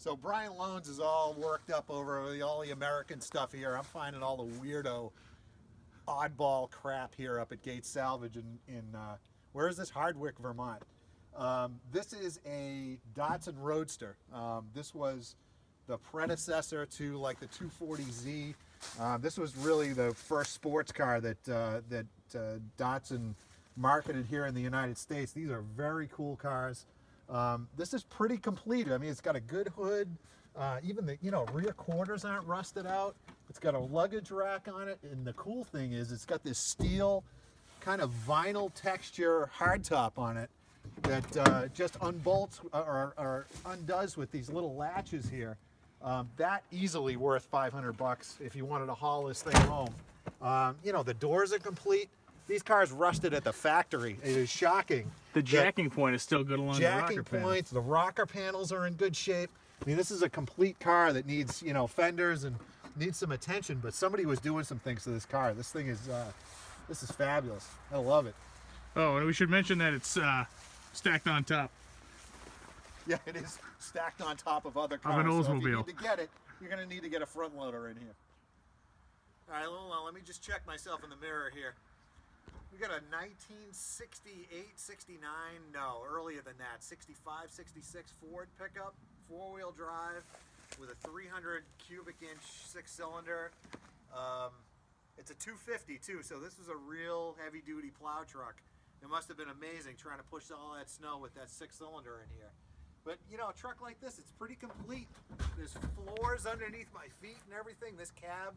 So Brian Lohnes is all worked up over all the American stuff here. I'm finding all the weirdo, oddball crap here up at Gates Salvage in where is this? Hardwick, Vermont. This is a Datsun Roadster. This was the predecessor to like the 240Z. This was really the first sports car that Datsun marketed here in the United States. These are very cool cars. This is pretty complete. I mean, it's got a good hood. Even the rear quarters aren't rusted out. It's got a luggage rack on it, and the cool thing is it's got this steel kind of vinyl texture hardtop on it that just unbolts or undoes with these little latches here. That easily worth $500 if you wanted to haul this thing home. The doors are complete. These cars rusted at the factory. It is shocking. The jacking point is still good along the rocker points. The rocker panels are in good shape. I mean, this is a complete car that needs, fenders and needs some attention. But somebody was doing some things to this car. This thing is, this is fabulous. I love it. Oh, and we should mention that it's stacked on top. Yeah, it is stacked on top of other cars. Of an Oldsmobile. So if you need to get it, you're going to need to get a front loader in here. All right, hold on. Let me just check myself in the mirror here. We got a 1968, 69, no, earlier than that, 65, 66 Ford pickup, four-wheel drive with a 300 cubic inch six-cylinder. It's a 250 too, so this was a real heavy-duty plow truck. It must have been amazing trying to push all that snow with that six-cylinder in here. But, a truck like this, it's pretty complete. There's floors underneath my feet and everything. This cab,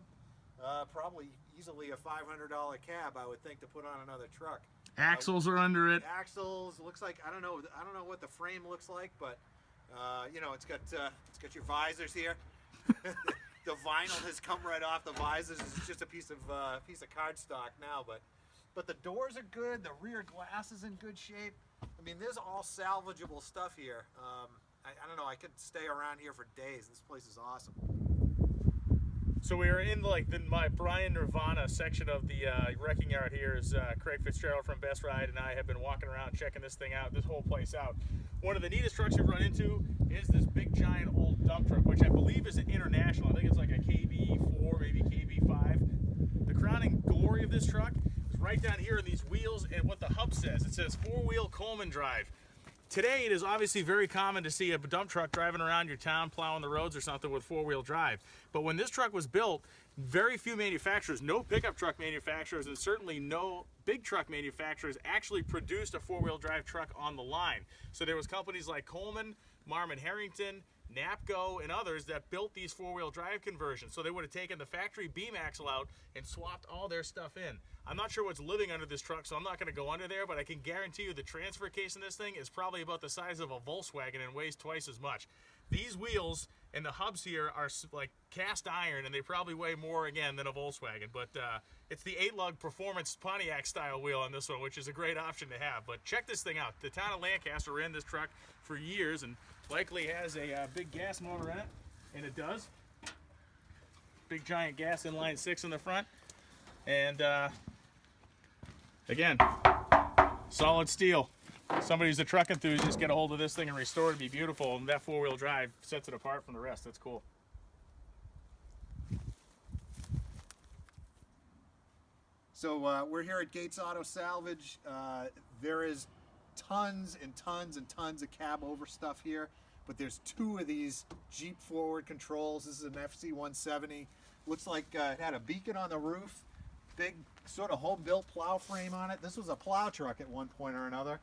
probably easily a $500 cab, I would think, to put on another truck. Axles are under it. Axles, looks like, I don't know what the frame looks like, but it's got your visors here. The vinyl has come right off the visors. It's just a piece of cardstock now, but the doors are good. The rear glass is in good shape. I mean, there's all salvageable stuff here. I don't know. I could stay around here for days. This place is awesome. So we are in my Brian Nirvana section of the wrecking yard here. Is Craig Fitzgerald from Best Ride and I have been walking around checking this thing out, this whole place out. One of the neatest trucks we've run into is this big giant old dump truck, which I believe is an international. I think it's like a KB4, maybe KB5. The crowning glory of this truck is right down here in these wheels and what the hub says. It says four-wheel Coleman Drive. Today, it is obviously very common to see a dump truck driving around your town, plowing the roads or something with four-wheel drive. But when this truck was built, very few manufacturers, no pickup truck manufacturers, and certainly no big truck manufacturers actually produced a four-wheel drive truck on the line. So there was companies like Coleman, Marmon Harrington, Napco, and others that built these four-wheel drive conversions. So they would have taken the factory beam axle out and swapped all their stuff in. I'm not sure what's living under this truck, so I'm not going to go under there, but I can guarantee you the transfer case in this thing is probably about the size of a Volkswagen and weighs twice as much. These wheels and the hubs here are like cast iron, and they probably weigh more, again, than a Volkswagen. But it's the 8-lug performance Pontiac style wheel on this one, which is a great option to have. But check this thing out. The town of Lancaster ran this truck for years and likely has a big gas motor in it, and it does. Big giant gas inline 6 in the front. And again, solid steel. Somebody who's a truck enthusiast, get a hold of this thing and restore it to be beautiful, and that four-wheel drive sets it apart from the rest. That's cool. So we're here at Gates Auto Salvage. There is tons and tons and tons of cab over stuff here, but there's two of these Jeep forward controls. This is an FC170. Looks like it had a beacon on the roof, big sort of home-built plow frame on it. This was a plow truck at one point or another,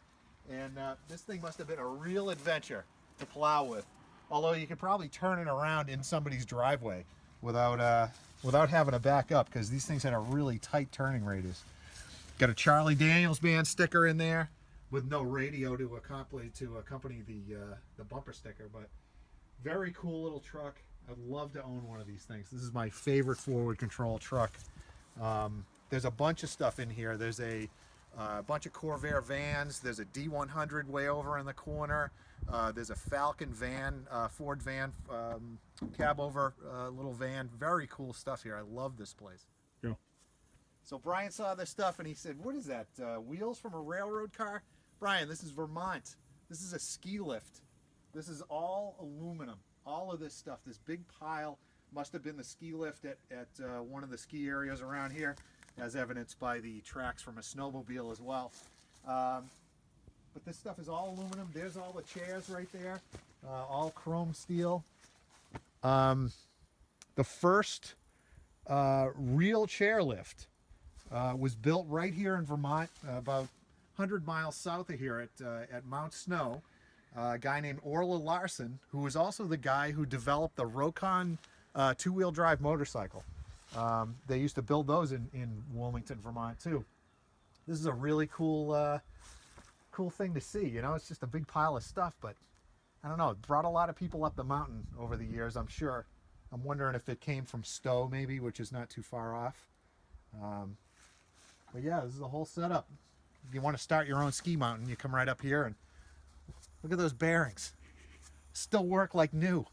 and this thing must have been a real adventure to plow with. Although you could probably turn it around in somebody's driveway without having to back up, because these things had a really tight turning radius. Got a Charlie Daniels Band sticker in there with no radio to accompany the bumper sticker, but very cool little truck. I'd love to own one of these things. This is my favorite forward control truck. There's a bunch of stuff in here. There's a bunch of Corvair vans. There's a D100 way over in the corner. There's a Falcon van, Ford van, cab over little van. Very cool stuff here. I love this place. Yeah. So Brian saw this stuff and he said, "What is that? Wheels from a railroad car?" Brian, this is Vermont. This is a ski lift. This is all aluminum. all of this stuff, this big pile, must have been the ski lift at one of the ski areas around here, as evidenced by the tracks from a snowmobile as well. But this stuff is all aluminum. There's all the chairs right there, all chrome steel. The first real chairlift was built right here in Vermont, about 100 miles south of here at Mount Snow. A guy named Orla Larson, who was also the guy who developed the Rokon two-wheel drive motorcycle. They used to build those in Wilmington, Vermont too. This is a really cool thing to see. You know, it's just a big pile of stuff, but I don't know, it brought a lot of people up the mountain over the years, I'm sure. I'm wondering if it came from Stowe maybe, which is not too far off. But yeah, this is the whole setup. If you want to start your own ski mountain, you come right up here and look at those bearings. Still work like new.